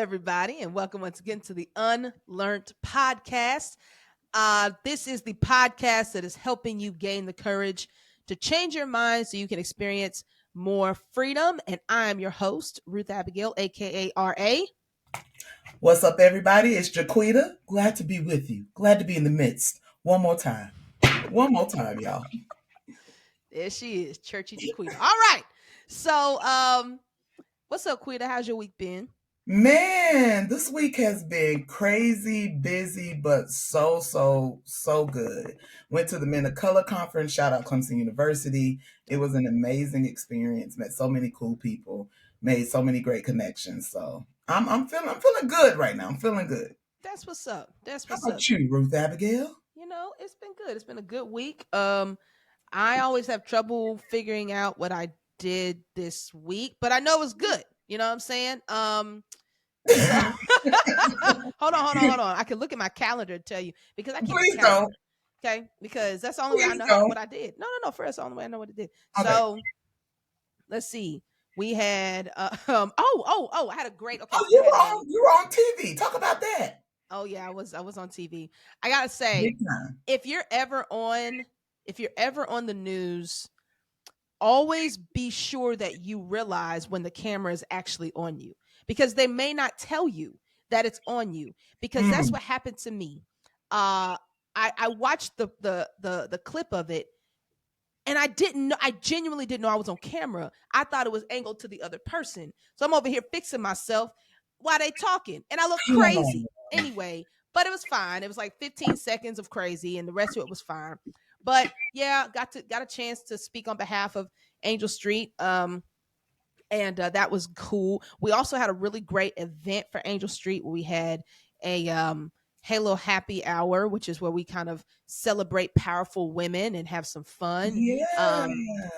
everybody, and welcome once again to the UnLearnT podcast. This is the podcast that is helping you gain the courage to change your mind so you can experience more freedom. And I'm your host, Ruth Abigail, aka RA. What's up, everybody? It's Jaquita. Glad to be with you. Glad to be in the midst. One more time. One more time, y'all. There she is, Churchy Jaquita. All right. So, what's up, Quita? How's your week been? Man, this week has been crazy, busy, but so good. Went to the Men of Color Conference. Shout out Clemson University. It was an amazing experience. Met so many cool people. Made so many great connections. So I'm feeling good right now. I'm feeling good. That's what's up. That's How what's up. about you, Ruth Abigail? It's been good. It's been a good week. I always have trouble figuring out what I did this week, but I know it's good. You know what I'm saying? So hold on. I can look at my calendar to tell you because I keep Please a calendar. don't. Okay, because that's the only way I Please know don't. what I did. No. First, the only way I know what I did. Okay. So let's see. We had I had a great. Okay, Oh, so we had you were on TV. Talk about that. Oh yeah, I was on TV. I gotta say, Big time. if you're ever on the news, always be sure that you realize when the camera is actually on you, because they may not tell you that it's on you, because that's what happened to me. I watched the clip of it, and I genuinely didn't know I was on camera. I thought it was angled to the other person. So I'm over here fixing myself while they talking, and I look crazy anyway. But it was fine. It was like 15 seconds of crazy, and the rest of it was fine. But yeah, got a chance to speak on behalf of Angel Street. And that was cool. We also had a really great event for Angel Street where we had a Halo Happy Hour, which is where we kind of celebrate powerful women and have some fun. Yeah.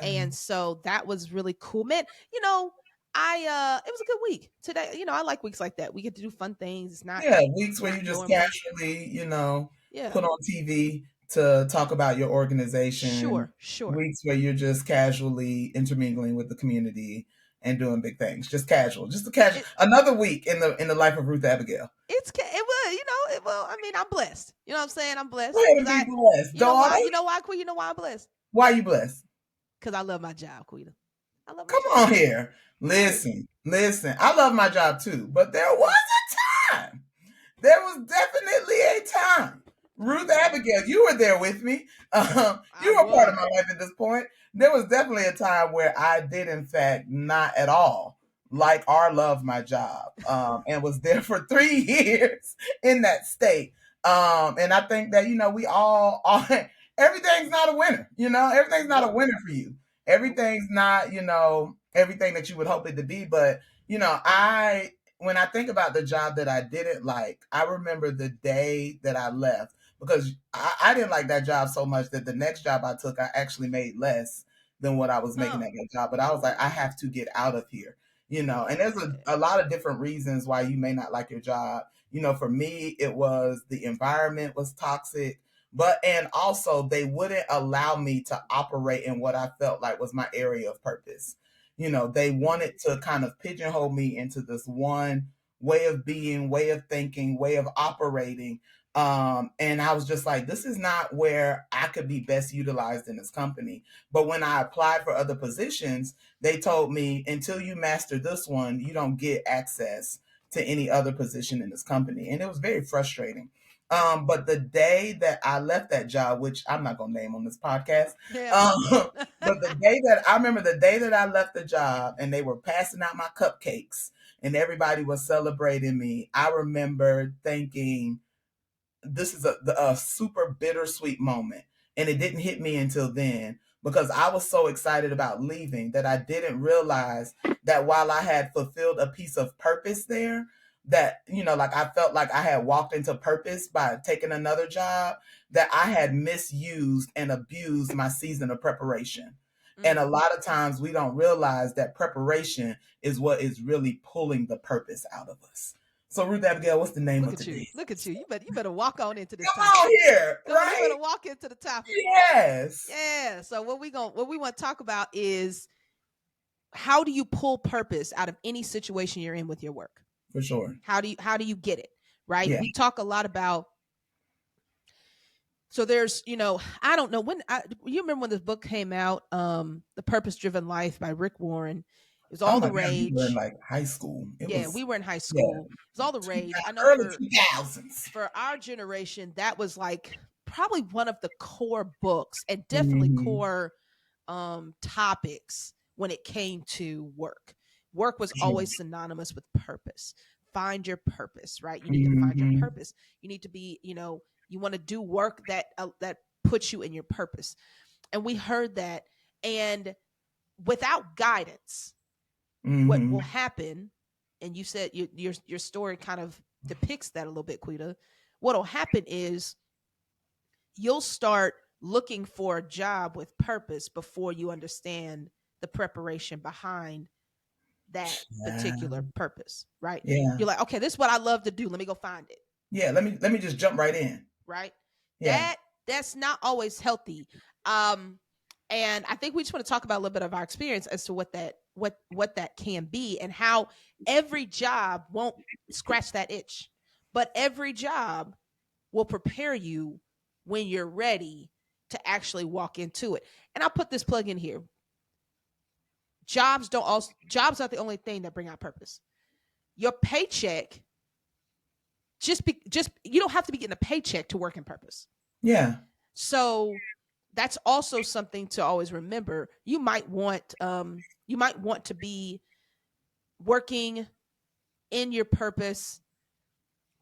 And so that was really cool, man. It was a good week today. I like weeks like that. We get to do fun things. It's not Weeks where not you just normal. casually, Yeah, put on TV to talk about your organization. sure. Weeks where you're just casually intermingling with the community and doing big things. Just casual. Just a casual. Another week in the life of Ruth Abigail. I mean, I'm blessed. You know what I'm saying? I'm Go blessed ahead and because be blessed, you know why? daughter. You know why, Queen? You know why I'm blessed? Why you blessed? Because I love my job, Queen. I love my Come job. on here. Listen. I love my job too, but there was a time. There was definitely a time. Ruth Abigail, you were there with me. You were part of my life at this point. There was definitely a time where I did, in fact, not at all like or love my job, and was there for 3 years in that state. And I think that we all are. Everything's not a winner. Everything's not a winner for you. Everything's not everything that you would hope it to be. But I when I think about the job that I didn't like, I remember the day that I left because I didn't like that job so much that the next job I took, I actually made less than what I was making at that job. But I was like, I have to get out of here, and there's a lot of different reasons why you may not like your job. For me, it was the environment was toxic, and also they wouldn't allow me to operate in what I felt like was my area of purpose. They wanted to kind of pigeonhole me into this one way of being, way of thinking, way of operating. And I was just like, this is not where I could be best utilized in this company. But when I applied for other positions, they told me, until you master this one, you don't get access to any other position in this company. And it was very frustrating. But the day that I left that job, which I'm not going to name on this podcast, but I remember the day that I left the job and they were passing out my cupcakes and everybody was celebrating me, I remember thinking, this is a super bittersweet moment. And it didn't hit me until then because I was so excited about leaving that I didn't realize that while I had fulfilled a piece of purpose there, that, like I felt like I had walked into purpose by taking another job, that I had misused and abused my season of preparation. And a lot of times we don't realize that preparation is what is really pulling the purpose out of us. So Ruth Abigail, what's the name of today? Look at you. You better walk on into this Come topic. on here, right? You better walk into the topic. Yes. Yeah. So what we want to talk about is, how do you pull purpose out of any situation you're in with your work? For sure. How do you get it? Right? Yeah. We talk a lot about, so there's, I don't know when you remember when this book came out, The Purpose Driven Life by Rick Warren. It was Oh all my the God, we were in rage. like high school. It Yeah, was, we were in high yeah, school. It was all the rage. I know early for 2000s. our generation, that was like probably one of the core books and definitely Mm-hmm. core topics when it came to work. Work was Sure. always synonymous with purpose. Find your purpose, right? You need to find your Mm-hmm. purpose. You need to be, you want to do work that puts you in your purpose. And we heard that, and without guidance, what will Mm-hmm. happen, and you said your story kind of depicts that a little bit, Quita. What'll happen is you'll start looking for a job with purpose before you understand the preparation behind that Yeah. particular purpose, right? Yeah. You're like, okay, this is what I love to do. Let me go find it, Yeah. Let me just jump right in. right? Yeah. That's not always healthy. Um, and I think we just want to talk about a little bit of our experience as to what that can be, and how every job won't scratch that itch, but every job will prepare you when you're ready to actually walk into it. And I'll put this plug in here. Jobs are the only thing that bring out purpose. Your paycheck, just you don't have to be getting a paycheck to work in purpose. Yeah. So that's also something to always remember. You might want to be working in your purpose,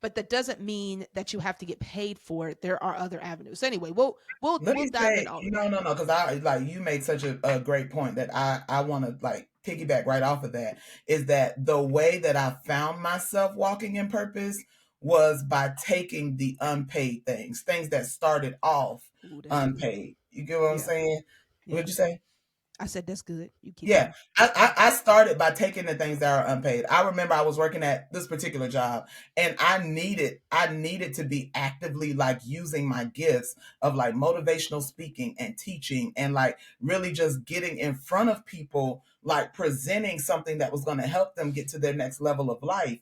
but that doesn't mean that you have to get paid for it. There are other avenues. Anyway, we'll Let we'll me dive say, into all of no, that. no, no, because I like you made such a great point that I want to like piggyback right off of that. Is that the way that I found myself walking in purpose was by taking the unpaid things that started off Ooh, that's good. unpaid. You get what I'm Yeah, saying? yeah. What'd you say? I said that's good. You keep Yeah, going. I started by taking the things that are unpaid. I remember I was working at this particular job, and I needed to be actively like using my gifts of like motivational speaking and teaching, and like really just getting in front of people, like presenting something that was going to help them get to their next level of life.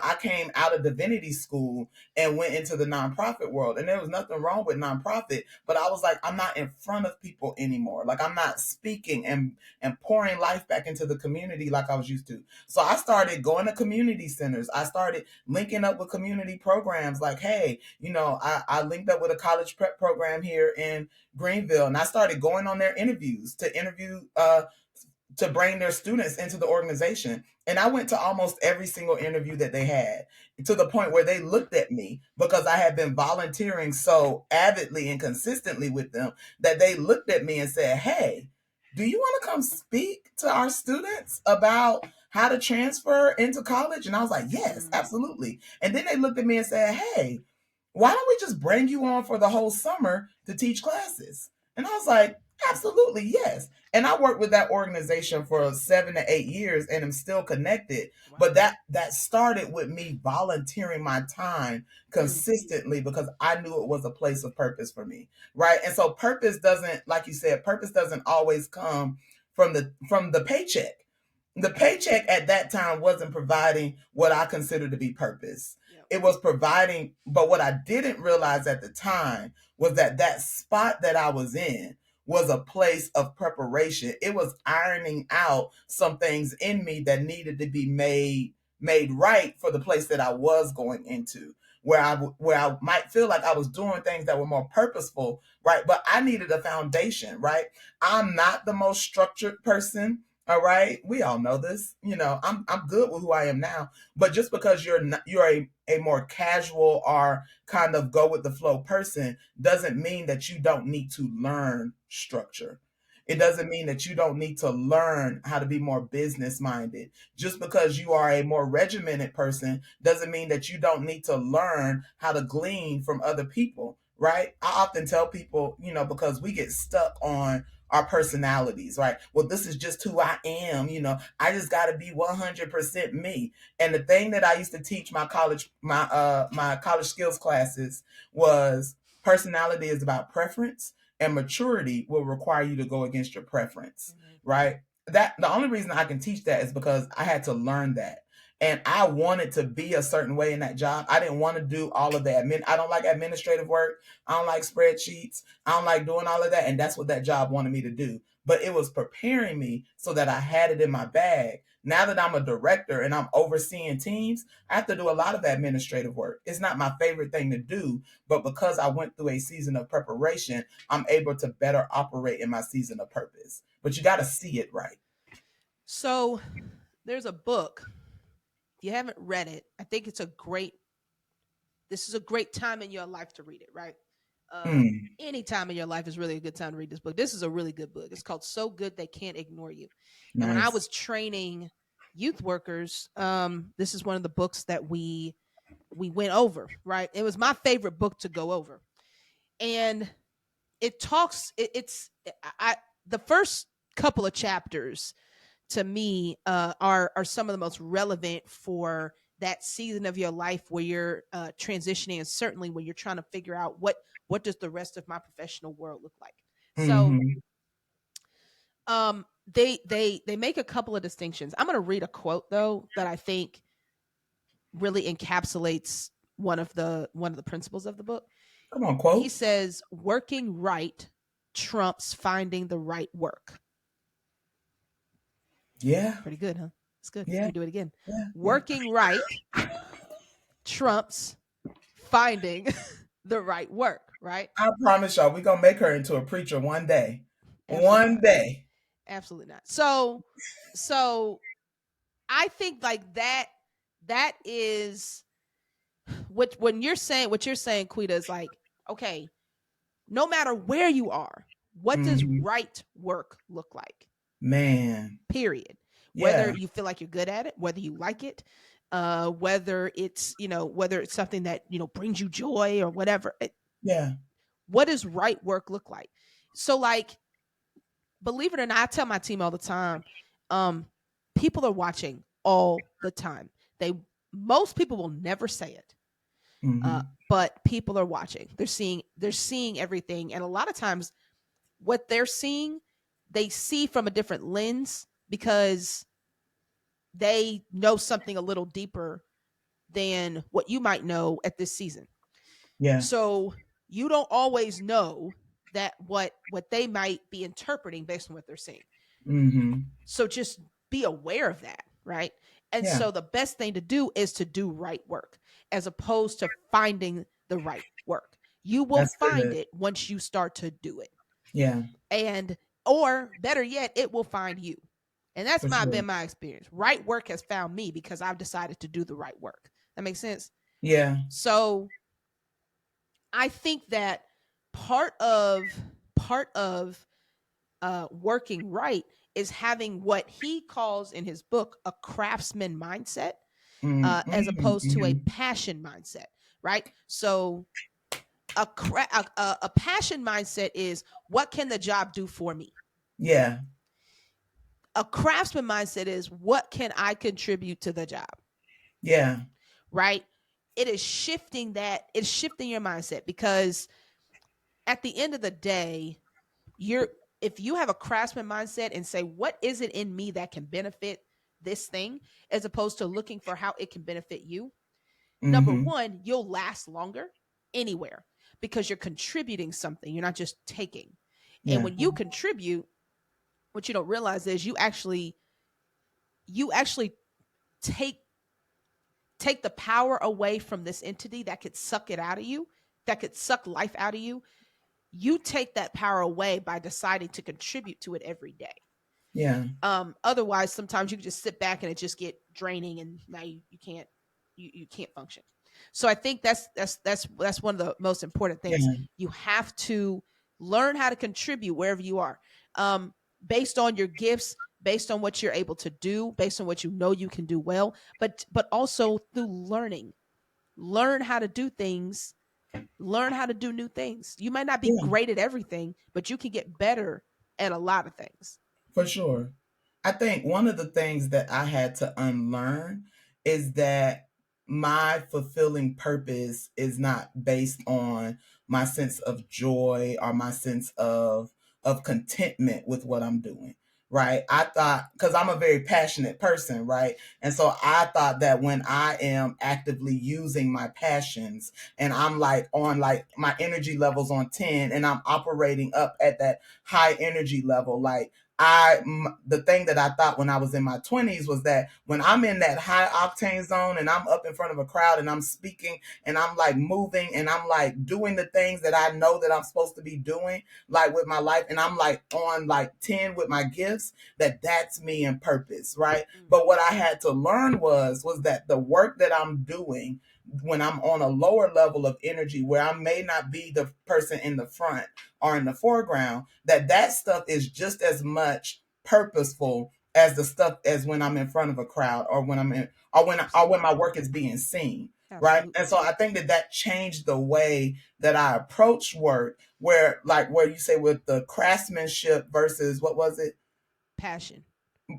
I came out of divinity school and went into the nonprofit world, and there was nothing wrong with nonprofit, but I was like, I'm not in front of people anymore. Like I'm not speaking and pouring life back into the community like I was used to. So I started going to community centers. I started linking up with community programs like, hey, I linked up with a college prep program here in Greenville, and I started going on their interviews to bring their students into the organization. And I went to almost every single interview that they had, to the point where they looked at me because I had been volunteering so avidly and consistently with them that they looked at me and said, hey, do you want to come speak to our students about how to transfer into college? And I was like, yes, Mm, absolutely. And then they looked at me and said, hey, why don't we just bring you on for the whole summer to teach classes? And I was like, absolutely, yes. And I worked with that organization for 7 to 8 years and am still connected. But wow. that started with me volunteering my time Mm, consistently because I knew it was a place of purpose for me. Right. And so purpose doesn't, like you said, purpose doesn't always come from the paycheck. The paycheck at that time wasn't providing what I consider to be purpose. yep. It was providing, but what I didn't realize at the time was that spot that I was in was a place of preparation. It was ironing out some things in me that needed to be made right for the place that I was going into, where I might feel like I was doing things that were more purposeful, right? But I needed a foundation, right? I'm not the most structured person. All right, we all know this. I'm good with who I am now, but just because you're a more casual or kind of go with the flow person doesn't mean that you don't need to learn structure. It Yeah. doesn't mean that you don't need to learn how to be more business minded. Just because you are a more regimented person doesn't mean that you don't need to learn how to glean from other people, right? I often tell people, because we get stuck on our personalities, right? Well, this is just who I am, I just got to be 100% me. And the thing that I used to teach my college skills classes was personality is about preference, and maturity will require you to go against your preference, Mhm. right? That the only reason I can teach that is because I had to learn that. And I wanted to be a certain way in that job. I didn't want to do all of that. I don't like administrative work. I don't like spreadsheets. I don't like doing all of that. And that's what that job wanted me to do. But it was preparing me so that I had it in my bag. Now that I'm a director and I'm overseeing teams, I have to do a lot of administrative work. It's not my favorite thing to do, but because I went through a season of preparation, I'm able to better operate in my season of purpose. But you got to see it right. So there's a book. If you haven't read it, I think this is a great time in your life to read it, right? Mm, Any time in your life is really a good time to read this book. This is a really good book. It's called So Good They Can't Ignore You. And when I nice. was training youth workers, this is one of the books that we went over, right? It was my favorite book to go over. And it talks it's I the first couple of chapters to me are some of the most relevant for that season of your life where you're transitioning, and certainly when you're trying to figure out what does the rest of my professional world look like. So Mm-hmm. they make a couple of distinctions. I'm going to read a quote though that I think really encapsulates one of the principles of the book. Come on, He quote. says working right trumps finding the right work. Yeah, Pretty good, huh? It's good. Let yeah, me do it again. yeah, yeah. Working right trumps finding the right work, right? I promise y'all, we're gonna make her into a preacher one day. Absolutely One not. day. Absolutely not. So I think like that is what you're saying, Quita, is like, okay, no matter where you are, what does Hmm. right work look like? Man. Period. Whether Yeah, you feel like you're good at it, whether you like it, whether it's something that brings you joy or whatever. yeah. What does right work look like? So, like, believe it or not, I tell my team all the time, um, people are watching all the time. They Most people will never say it, Hmm. but people are watching. They're seeing everything, and a lot of times, what they're seeing, they see from a different lens because they know something a little deeper than what you might know at this season. Yeah. So you don't always know that what they might be interpreting based on what they're seeing. Hmm. So just be aware of that, right? And Yeah. so the best thing to do is to do right work as opposed to finding the right work. You will That's find good. it once you start to do it. Yeah, And or better yet, it will find you. And that's for sure. been my experience. Right work has found me because I've decided to do the right work. That makes sense. Yeah. So I think that part of working right is having what he calls in his book a craftsman mindset, as opposed to a Mm-hmm. passion mindset. Right. So a passion mindset is what can the job do for me. Yeah. A craftsman mindset is what can I contribute to the job. Yeah. Right. It's shifting your mindset because at the end of the day, you're if you have a craftsman mindset and say what is it in me that can benefit this thing, as opposed to looking for how it can benefit you, number Hmm. one, you'll last longer anywhere because you're contributing something, you're not just taking. And Yeah. when you contribute, what you don't realize is you actually take take the power away from this entity that could suck it out of you, that could suck life out of you. You take that power away by deciding to contribute to it every day. Yeah. Otherwise, sometimes you can just sit back and it just get draining, and now you can't function. So I think that's one of the most important things. Yeah. You have to learn how to contribute wherever you are, um, based on your gifts, based on what you're able to do, based on what you know you can do well, but also through learning. Learn how to do things. Learn how to do new things. You might not be Yeah. great at everything, but you can get better at a lot of things. For sure. I think one of the things that I had to unlearn is that my fulfilling purpose is not based on my sense of joy or my sense of contentment with what I'm doing. right? I thought, because I'm a very passionate person, right? And so I thought that when I am actively using my passions and I'm like on like my energy levels on 10 and I'm operating up at that high energy level, like the thing that I thought when I was in my 20s was that when I'm in that high octane zone and I'm up in front of a crowd and I'm speaking and I'm like moving and I'm like doing the things that I know that I'm supposed to be doing, like with my life, and I'm like on like 10 with my gifts, that's me in purpose, right? Mm. But what I had to learn was that the work that I'm doing when I'm on a lower level of energy where I may not be the person in the front or in the foreground, that stuff is just as much purposeful as the stuff as when I'm in front of a crowd or when I'm in or when Absolutely. my work is being seen, right? And Absolutely. so I think that changed the way that I approach work, where you say with the craftsmanship versus what was it, Passion.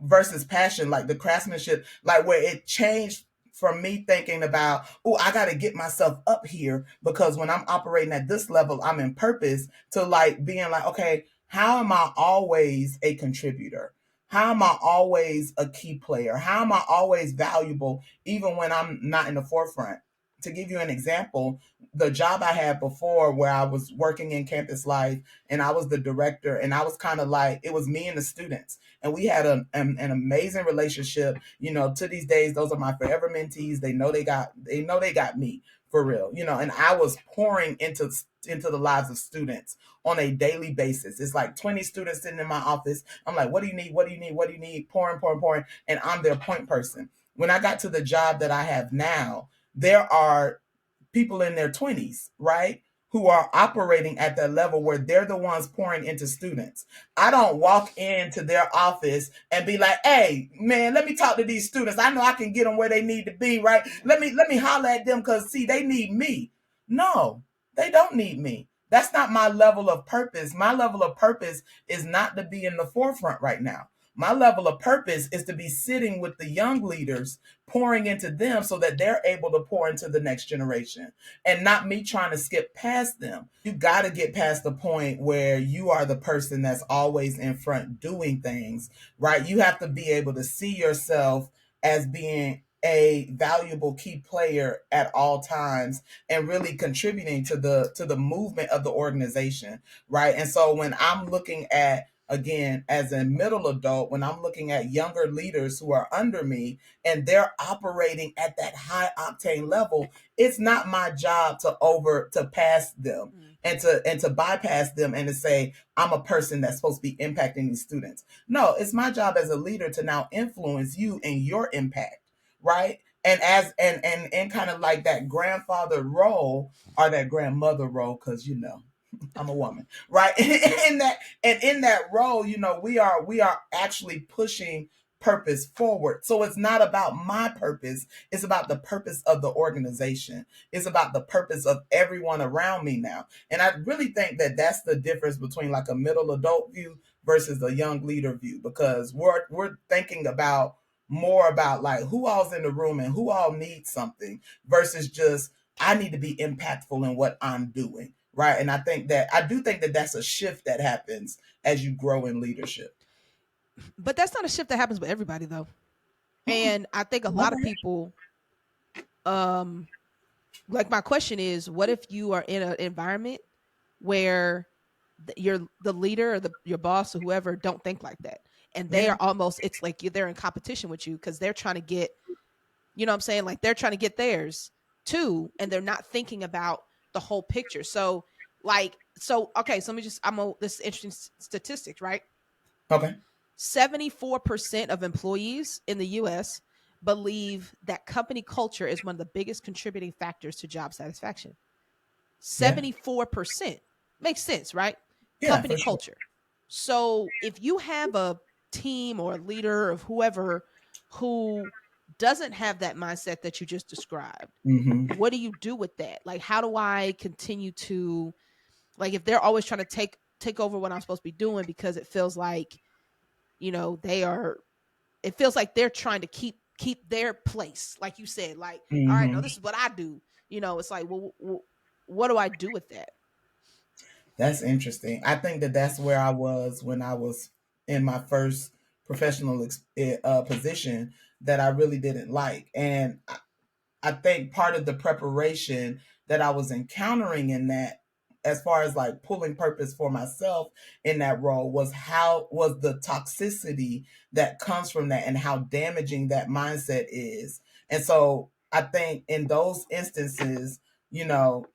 versus passion, like the craftsmanship, like where it changed from me thinking about, oh, I got to get myself up here because when I'm operating at this level, I'm in purpose, to like being like, okay, how am I always a contributor? How am I always a key player? How am I always valuable, even when I'm not in the forefront? To give you an example, the job I had before where I was working in campus life and I was the director, and I was kind of like, it was me and the students, and we had an amazing relationship. You know, to these days, those are my forever mentees. They know they got me for real. You know, and I was pouring into the lives of students on a daily basis. It's like 20 students sitting in my office. I'm like, what do you need? What do you need? What do you need? Pouring, pouring, pouring, and I'm their point person. When I got to the job that I have now, there are people in their 20s, right? Who are operating at that level where they're the ones pouring into students. I don't walk into their office and be like, "Hey, man, let me talk to these students. I know I can get them where they need to be, right? Let me holler at them cuz see they need me." No, they don't need me. That's not my level of purpose. My level of purpose is not to be in the forefront right now. My level of purpose is to be sitting with the young leaders, pouring into them so that they're able to pour into the next generation, and not me trying to skip past them. You got to get past the point where you are the person that's always in front doing things, right? You have to be able to see yourself as being a valuable key player at all times and really contributing to the movement of the organization, right? And so when I'm looking at, again, as a middle adult, when I'm looking at younger leaders who are under me and they're operating at that high octane level, it's not my job to pass them Mm. and to bypass them and to say I'm a person that's supposed to be impacting these students. No, it's my job as a leader to now influence you and your impact, right? And as and in kind of like that grandfather role or that grandmother role, because I'm a woman, right? in that in that role, we are actually pushing purpose forward. So it's not about my purpose, it's about the purpose of the organization. It's about the purpose of everyone around me now. And I really think that that's the difference between like a middle adult view versus a young leader view, because we're thinking about more about like who all's in the room and who all needs something versus just I need to be impactful in what I'm doing, right? And I do think that that's a shift that happens as you grow in leadership. But that's not a shift that happens with everybody though. Mm, And I think a lot of okay. people, um like my question is, what if you are in an environment where you're the leader or your boss or whoever don't think like that, and they Yeah. are almost, it's like they're in competition with you because they're trying to get, you know what I'm saying, like they're trying to get theirs too, and they're not thinking about the whole picture. So okay, so let me just, this is interesting statistics, right? Okay. 74% of employees in the US believe that company culture is one of the biggest contributing factors to job satisfaction. Yeah. 74%. Makes sense, right? Yeah, Company for sure. culture. So if you have a team or a leader of whoever who doesn't have that mindset that you just described, Hmm. what do you do with that? Like, how do I continue to, like, if they're always trying to take over what I'm supposed to be doing because it feels like, they are, it feels like they're trying to keep their place, like you said, like, all right, no, Hmm. this is what I do. It's like, well, what do I do with that? That's interesting. I think that that's where I was when I was in my first professional position that I really didn't like. And I think part of the preparation that I was encountering in that, as far as like pulling purpose for myself in that role, was how was the toxicity that comes from that and how damaging that mindset is. And so I think in those instances, you know,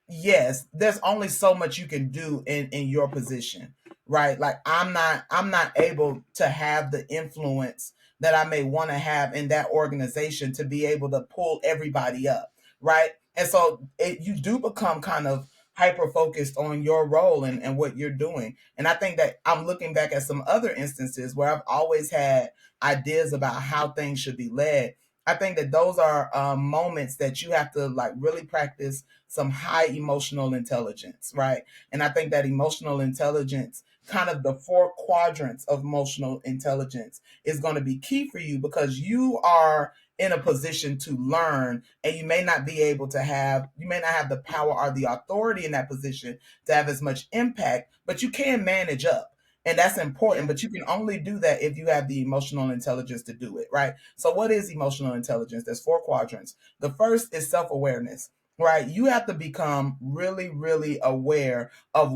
yes, there's only so much you can do in your position, right? Like I'm not able to have the influence that I may want to have in that organization to be able to pull everybody up, right? And so you do become kind of hyper focused on your role and what you're doing. And I think that I'm looking back at some other instances where I've always had ideas about how things should be led. I think that those are moments that you have to like really practice some high emotional intelligence, right? And I think that emotional intelligence, kind of the four quadrants of emotional intelligence, is going to be key for you because you are in a position to learn, and you may not have the power or the authority in that position to have as much impact, but you can manage up. And that's important, Yeah. but you can only do that if you have the emotional intelligence to do it, right? So, what is emotional intelligence? There's four quadrants. The first is self awareness, right? You have to become really, really aware of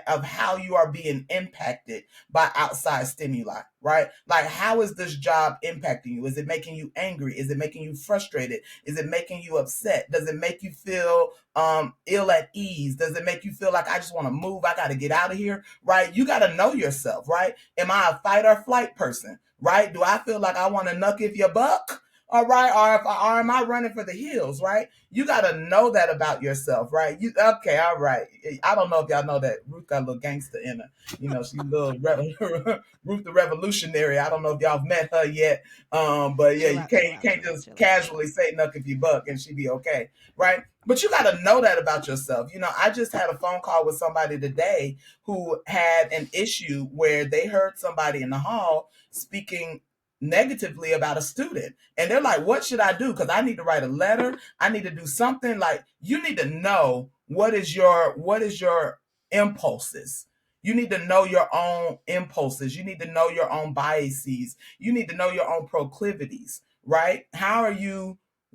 of how you are being impacted by outside stimuli, right? Like, how is this job impacting you? Is it making you angry? Is it making you frustrated? Is it making you upset? Does it make you feel ill at ease? Does it make you feel like I just want to move? I got to get out of here, right? You got to know yourself, right? Am I a fight or flight person, right? Do I feel like I want to knuck if you buck? All right, or am I running for the hills, right? You got to know that about yourself, right? You okay? All right. I don't know if y'all know that Ruth got a little gangster in her. You know, she's a little Ruth the Revolutionary. I don't know if y'all have met her yet, but yeah, Chill out, chill you out, can't chill out, just chill out. casually say "nuck if you buck" and she be okay, right? But you got to know that about yourself. You know, I just had a phone call with somebody today who had an issue where they heard somebody in the hall speaking negatively about a student, and they're like, what should I do? Because I need to write a letter, I need to do something. Like, you need to know what is your impulses. You need to know your own impulses. You need to know your own biases. You need to know your own proclivities, right?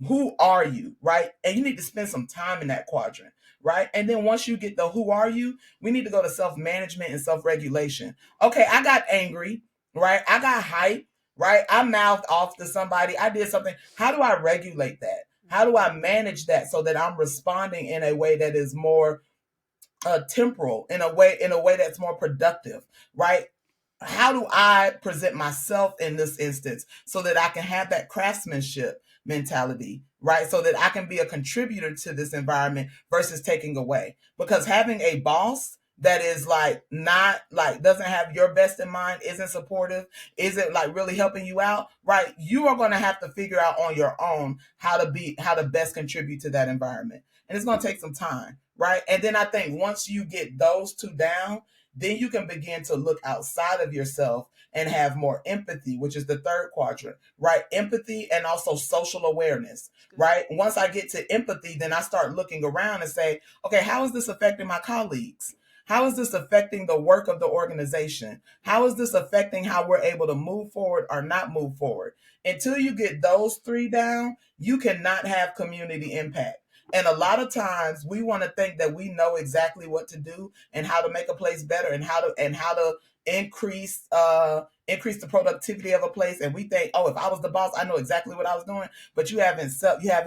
Who are you, right? And you need to spend some time in that quadrant, right? And then once you get the who are you, we need to go to self-management and self-regulation. Okay, I got angry, right? I got hyped, right? I mouthed off to somebody. I did something. How do I regulate that? How do I Mm-hmm. manage that so that I'm responding in a way that is more temporal, in a way that's more productive, right? How do I present myself in this instance so that I can have that craftsmanship mentality, right? So that I can be a contributor to this environment versus taking away. Because having a boss that is like not like doesn't have your best in mind, isn't supportive, isn't like really helping you out, right? You are going to have to figure out on your own how to best contribute to that environment. And it's going to take some time, right? And then I think once you get those two down, then you can begin to look outside of yourself and have more empathy, which is the third quadrant, right? Empathy and also social awareness, It's good. right? Once I get to empathy, then I start looking around and say, okay, how is this affecting my colleagues? How is this affecting the work of the organization? How is this affecting how we're able to move forward or not move forward? Until you get those three down, you cannot have community impact. And a lot of times we want to think that we know exactly what to do and how to make a place better and how to increase the productivity of a place. And we think, oh, if I was the boss, I know exactly what I was doing. But you haven't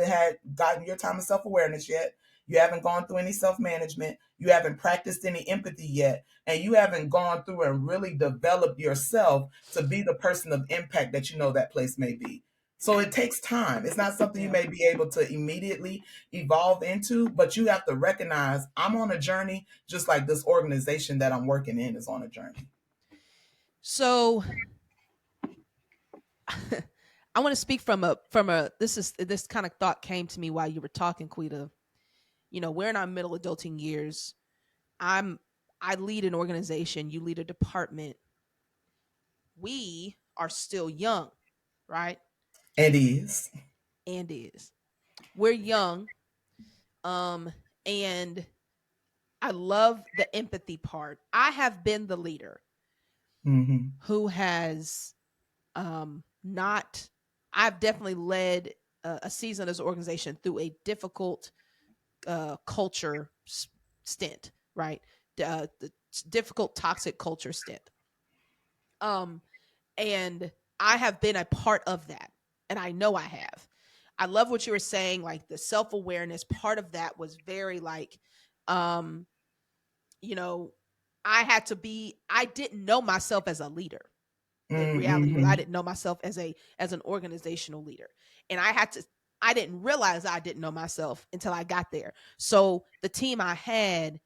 had gotten your time of self awareness yet. You haven't gone through any self management. You haven't practiced any empathy yet. And you haven't gone through and really developed yourself to be the person of impact that you know that place may be. So it takes time. It's not something you Yeah. may be able to immediately evolve into, but you have to recognize I'm on a journey just like this organization that I'm working in is on a journey. So I want to speak from a this kind of thought came to me while you were talking, Quita. You know, we're in our middle adulting years. I'm I lead an organization, you lead a department. We are still young, right? And is. And is. We're young. Um and I love the empathy part. I have been the leader. Mm-hmm. who has not, I've definitely led a season as an organization through a difficult culture stint, right? The difficult toxic culture stint. Um, and I have been a part of that, and I know I have. I love what you were saying. Like the self awareness part of that was very like, um, you know, I had to be. I didn't know myself as a leader. The reality was I Mm-hmm. didn't know myself as an organizational leader, and I had to. I didn't realize I didn't know myself until I got there. So the team I had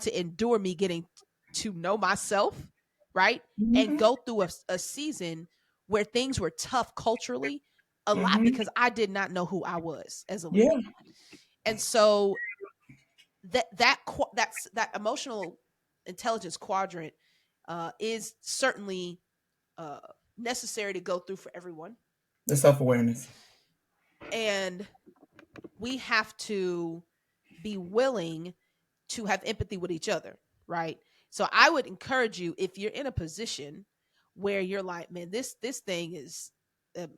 to endure me getting to know myself, right, and Mm-hmm. go through a season where things were tough culturally, a lot Mm-hmm. because I did not know who I was as a leader, Yeah, and so that emotional intelligence quadrant is certainly uh, necessary to go through for everyone. the self awareness. And we have to be willing to have empathy with each other, right? So I would encourage you, if you're in a position where you're like, man, this thing is,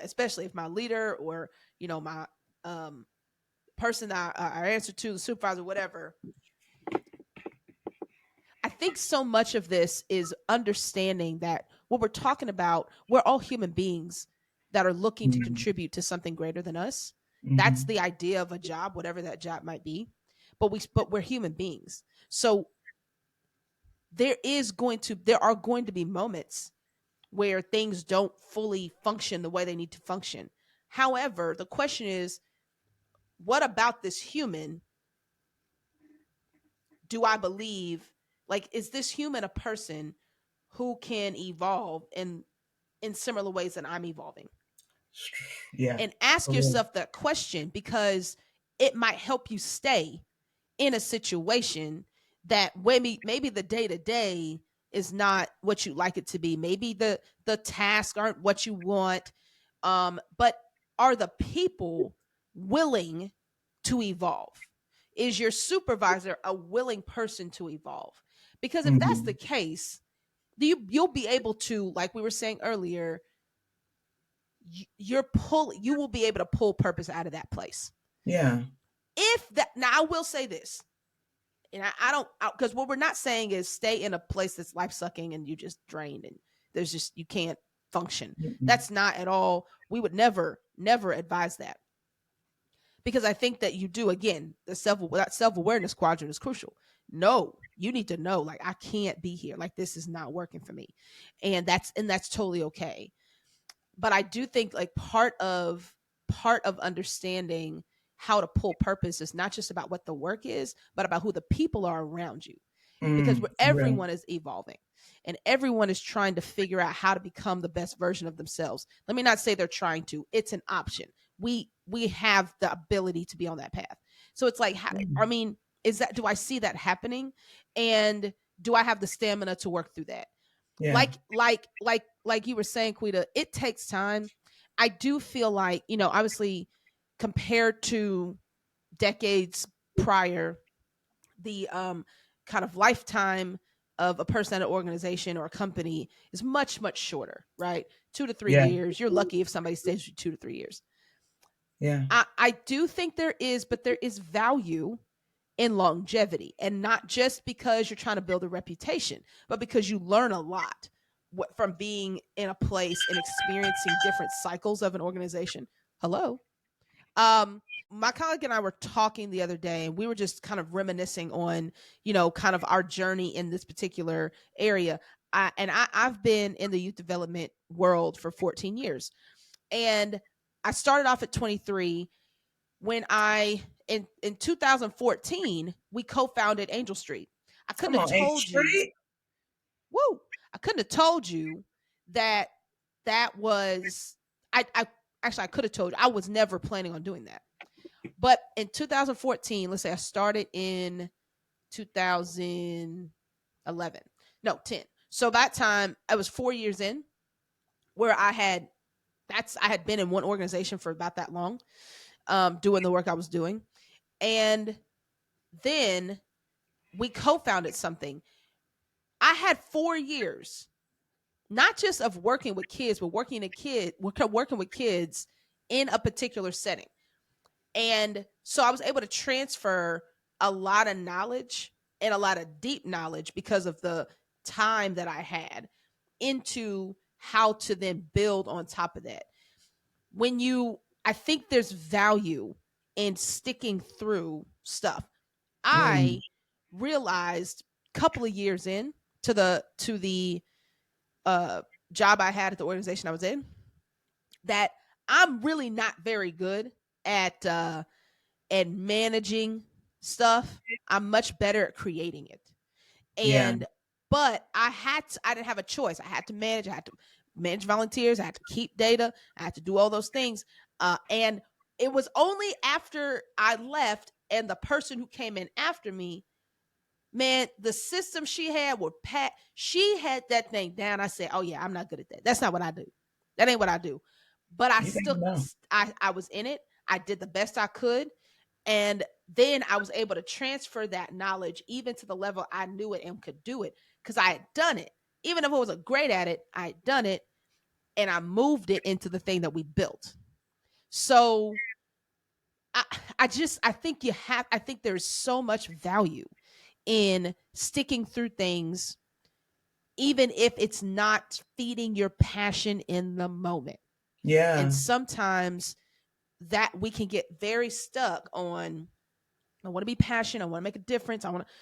especially if my leader or my um, person I answer to, the supervisor, whatever. I think so much of this is understanding that what we're talking about, we're all human beings that are looking to Mm-hmm. contribute to something greater than us. That's Mm-hmm. the idea of a job, whatever that job might be. But we're human beings. So there are going to be moments where things don't fully function the way they need to function. However, the question is, what about this human do I believe, like, is this human a person who can evolve in similar ways that I'm evolving? Yeah. And ask For real. yourself that question, because it might help you stay in a situation that maybe the day to day is not what you like it to be. Maybe the tasks aren't what you want. But are the people willing to evolve? Is your supervisor a willing person to evolve? Because if that's the Mm-hmm. case, you'll be able to, like we were saying earlier, you will be able to pull purpose out of that place. Yeah. If that, now I will say this, and I don't, because what we're not saying is stay in a place that's life sucking and you just drained and there's just, you can't function. Mm-mm. That's not at all, we would never advise that, because I think that you do, again, that self-awareness quadrant is crucial. No, you need to know, like, I can't be here, like this is not working for me, and that's totally okay. But I do think, like, part of understanding how to pull purpose is not just about what the work is, but about who the people are around you, because Mm. Real. everyone is evolving and everyone is trying to figure out how to become the best version of themselves. Let me not say they're trying to, it's an option. We have the ability to be on that path. So it's like, I Mm. mean, is that, do I see that happening, and do I have the stamina to work through that? Yeah. Like you were saying, Quita, it takes time. I do feel like, obviously, compared to decades prior, the kind of lifetime of a person at an organization or a company is much shorter, right? 2 to 3 Yeah. years. You're lucky if somebody stays with you 2 to 3 years. Yeah. I do think there is value in longevity, and not just because you're trying to build a reputation, but because you learn a lot from being in a place and experiencing different cycles of an organization. Hello. um my colleague and I were talking the other day, and we were just kind of reminiscing on, kind of our journey in this particular area. I've been in the youth development world for 14 years, and I started off at 23 when in 2014 we co-founded Angel Street. I couldn't Come have on, Ain't told you, Street. woo, I couldn't have told you that that was, I actually, I could have told you I was never planning on doing that. But in 2014, let's say I started in 2011. No, 10. So that time I was 4 years in, where I had been in one organization for about that long, doing the work I was doing. And then we co-founded something. I had 4 years not just of working with kids, but working with kids in a particular setting. And so I was able to transfer a lot of knowledge and a lot of deep knowledge because of the time that I had into how to then build on top of that. I think there's value in sticking through stuff. Mm, I realized a couple of years in to the uh job I had at the organization I was in that I'm really not very good at managing stuff. I'm much better at creating it. yeah. And but I didn't have a choice. I had to manage volunteers, I had to keep data, I had to do all those things. And it was only after I left and the person who came in after me, man, the system she had were pat. She had that thing down. I said, "Oh yeah, I'm not good at that. That's not what I do. That ain't what I do." But I You think still, no? I was in it. I did the best I could, and then I was able to transfer that knowledge even to the level I knew it and could do it because I had done it. Even if I wasn't great at it, I had done it, and I moved it into the thing that we built. So I, I think there's so much value in sticking through things, even if it's not feeding your passion in the moment. And Yeah. sometimes that we can get very stuck on, I want to be passionate, I want to make a difference, I want to,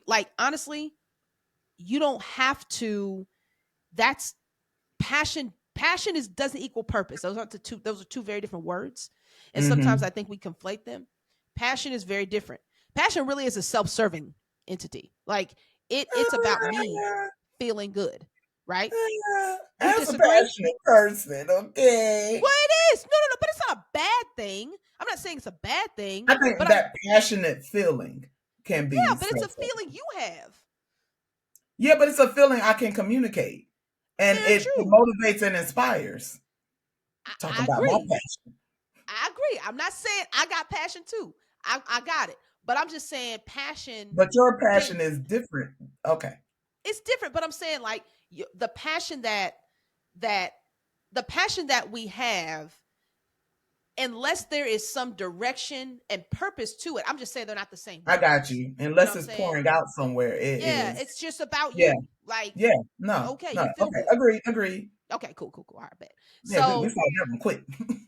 like honestly, you don't have to, that's passion is doesn't equal purpose. Those are two very different words. And sometimes Mm-hmm. I think we conflate them. Passion is very different. Passion really is a self-serving entity. Like it's about me feeling good, right? You As a disagree? passionate person, okay. Well, it is. No, no, no, but it's not a bad thing. I'm not saying it's a bad thing, I but think I'm that passionate feeling can be yeah, but it's a self-serving. feeling you have. Yeah, but it's a feeling I can communicate, and Very it true. motivates and inspires. Talking I about my agree. passion, I agree. I'm not saying I got passion too. I got it. But I'm just saying passion but your can, passion is different. Okay, it's different, but I'm saying like the passion that the passion that we have, unless there is some direction and purpose to it, I'm just saying they're not the same I got words. you. You know Unless what I'm it's saying? pouring out somewhere, it Yeah, is. it's just about Yeah, you. Like, yeah. No, okay, no. you feel Okay, good. agreed, agreed. Okay, cool, cool, cool. All right, bet. Yeah, we So saw that one quick.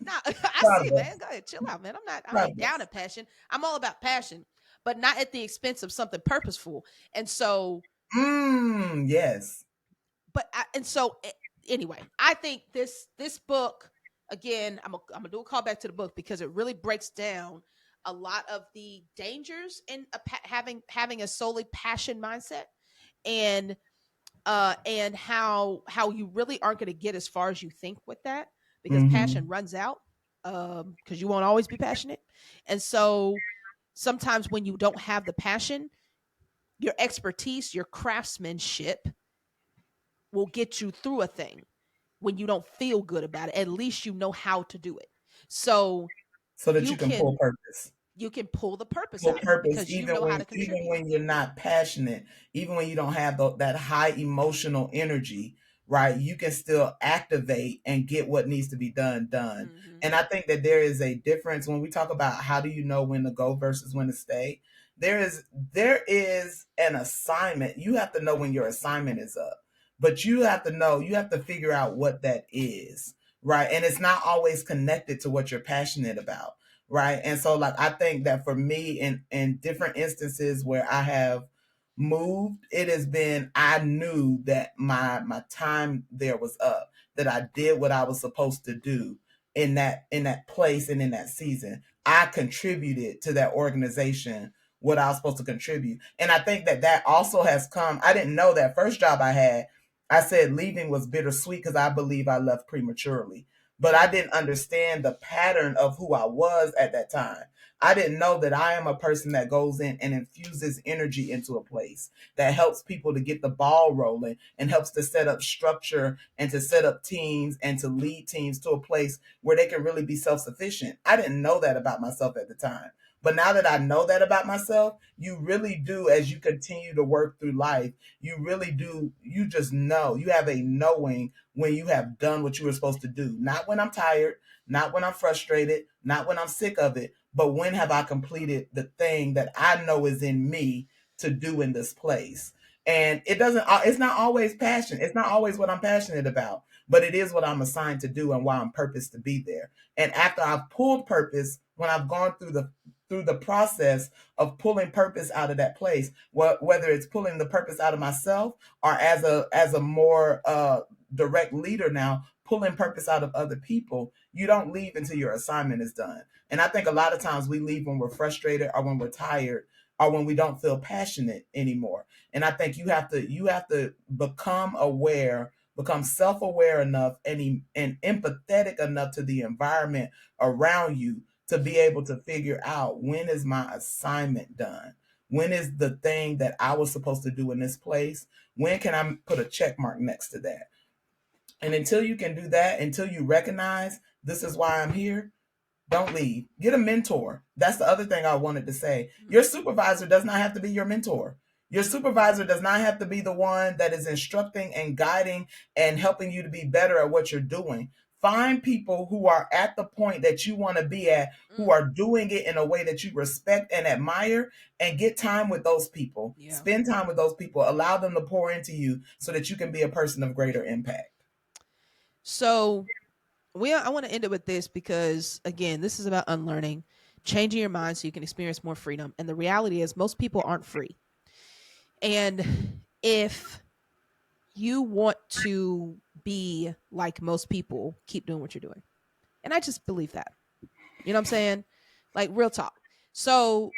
now I Proud see of it, man. us. Go ahead, chill out, man. I Proud ain't of down us. at passion. I'm all about passion, but not at the expense of something purposeful. And so, Yes. anyway, I think this book, again, I'm gonna do a call back to the book because it really breaks down a lot of the dangers in having a solely passion mindset, and how you really aren't going to get as far as you think with that because passion Mm-hmm. runs out, because you won't always be passionate. And so sometimes when you don't have the passion, your expertise, your craftsmanship will get you through a thing. When you don't feel good about it, at least you know how to do it. So So that you you can pull can purpose. you can pull the purpose For out of it purpose, because you know how to even contribute. when you're not passionate, even when you don't have that high emotional energy, right? You can still activate and get what needs to be done. Hmm. And I think that there is a difference when we talk about how do you know when to go versus when to stay. There is an assignment. You have to know when your assignment is up, but you have to figure out what that is, right? And it's not always connected to what you're passionate about, right? And so like I think that for me in different instances where I have moved, it has been I knew that my time there was up, that I did what I was supposed to do in that place and in that season. I contributed to that organization what I was supposed to contribute. And I think that that also has come. I didn't know that first job I had, I said leaving was bittersweet because I believe I left prematurely, but I didn't understand the pattern of who I was at that time. I didn't know that I am a person that goes in and infuses energy into a place that helps people to get the ball rolling and helps to set up structure and to set up teams and to lead teams to a place where they can really be self sufficient. I didn't know that about myself at the time. But now that I know that about myself, you really do, as you continue to work through life, you really do, you just know, you have a knowing when you have done what you were supposed to do. Not when I'm tired, not when I'm frustrated, not when I'm sick of it, but when have I completed the thing that I know is in me to do in this place. And it's not always passion. It's not always what I'm passionate about, but it is what I'm assigned to do and why I'm purposed to be there. And after I've pulled purpose, when I've gone through the process of pulling purpose out of that place, whether it's pulling the purpose out of myself or as a more direct leader now, pulling purpose out of other people, you don't leave until your assignment is done. And I think a lot of times we leave when we're frustrated or when we're tired or when we don't feel passionate anymore. And I think you have to become aware, become self-aware enough and empathetic enough to the environment around you to be able to figure out, when is my assignment done? When is the thing that I was supposed to do in this place? When can I put a check mark next to that? And until you can do that, until you recognize this is why I'm here, don't leave. Get a mentor. That's the other thing I wanted to say. Your supervisor does not have to be your mentor. Your supervisor does not have to be the one that is instructing and guiding and helping you to be better at what you're doing. Find people who are at the point that you want to be at, who are doing it in a way that you respect and admire, and get time with those people. Yeah. Spend time with those people. Allow them to pour into you so that you can be a person of greater impact. So I want to end it with this because again, this is about unlearning, changing your mind so you can experience more freedom. And the reality is most people aren't free. And if you want to be like most people, keep doing what you're doing. And I just believe that. You know what I'm saying? Like real talk. So,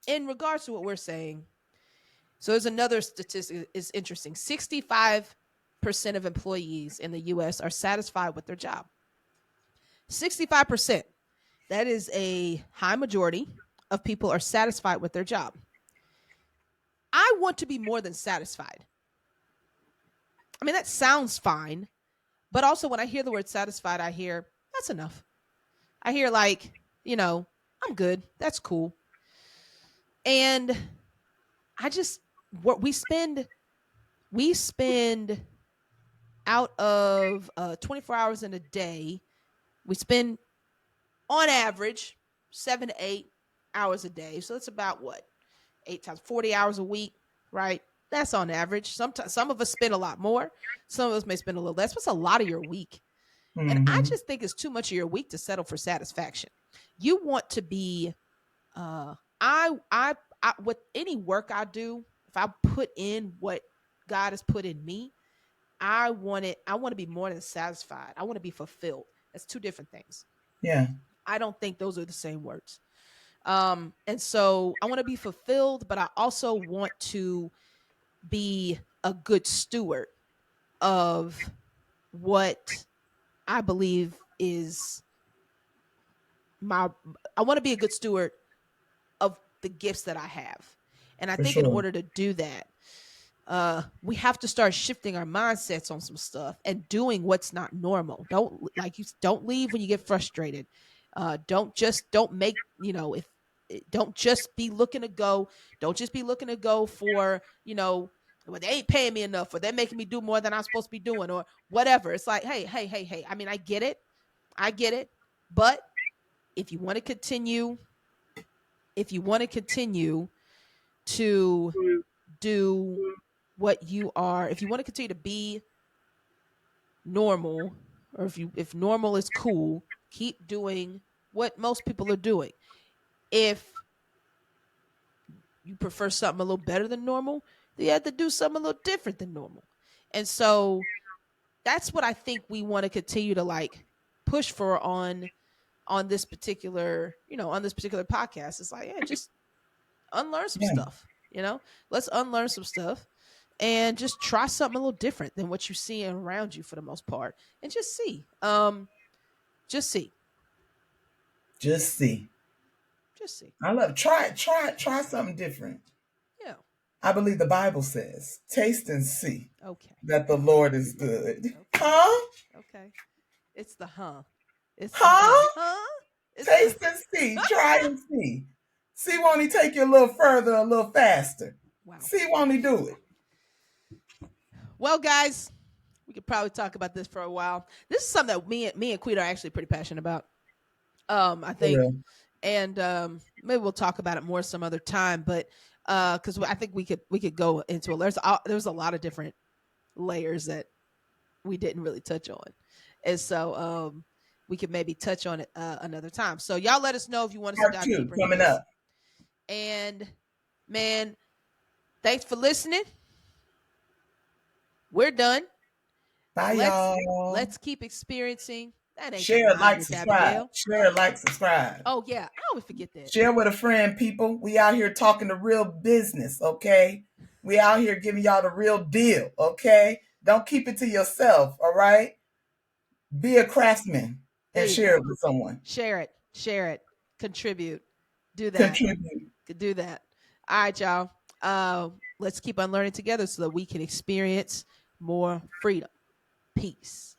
in regards to what we're saying, so there's another statistic is interesting. 65% of employees in the US are satisfied with their job. 65%. That is a high majority of people are satisfied with their job. I want to be more than satisfied. I mean, that sounds fine, but also when I hear the word satisfied, I hear that's enough. I hear like, I'm good. That's cool. And I just what we spend out of 24 hours in a day, we spend on average 7 to 8 hours a day. So it's about what? 8 times 40 hours a week, right? That's on average. Sometimes some of us spend a lot more. Some of us may spend a little less. What's a lot of your week? And I Mm-hmm. just think it's too much of your week to settle for satisfaction. You want to be I with any work I do, if I put in what God has put in me, I want to be more than satisfied. I want to be fulfilled. That's two different things. Yeah. I don't think those are the same words. And so I want to be fulfilled, but I also want to be a good steward of what I believe is my I want to be a good steward of the gifts that I have. And I For think in sure. order to do that, we have to start shifting our mindsets on some stuff and doing what's not normal. Don't leave when you get frustrated. Don't make, if don't just be looking to go, don't just be looking to go for, well, they ain't paying me enough or they're making me do more than I'm supposed to be doing or whatever. It's like, hey. I mean, I get it. I get it. But if you want to continue, if you want to continue to do what you are, if you want to continue to be normal, or if normal is cool, keep doing what most people are doing. If you prefer something a little better than normal, then you have to do something a little different than normal. And so that's what I think we want to continue to like push for on this particular, on this particular podcast. It's like, yeah, just unlearn some Yeah. stuff. Let's unlearn some stuff and just try something a little different than what you see around you for the most part, and just see. Just see. Just see. Just see. I love try something different. Yeah. I believe the Bible says, taste and see Okay. that the Lord is good. Okay. Huh? Okay. It's the huh. It's the huh. Huh? Huh? It's the Taste and see. Try and see. See, won't he take you a little further, a little faster? Wow. See, won't he do it? Well, guys, we could probably talk about this for a while. This is something that me and Queen are actually pretty passionate about. I For think, real. and maybe we'll talk about it more some other time. But because I think we could go into it. There's a lot of different layers that we didn't really touch on, and so we could maybe touch on it another time. So y'all let us know if you want us to Part dive two deeper into coming this. up. And man, thanks for listening. We're done. Bye, let's y'all. let's keep experiencing. That ain't the Share, vibe, like, Miss subscribe. Abigail. Share, like, subscribe. Oh yeah, I always forget that. Share with a friend, people. We out here talking the real business, okay? We out here giving y'all the real deal, okay? Don't keep it to yourself, all right? Be a craftsman There and you share go. it with someone. Share it, contribute, do that. Contribute. Could do that. All right, y'all. Let's keep on learning together so that we can experience more freedom. Peace.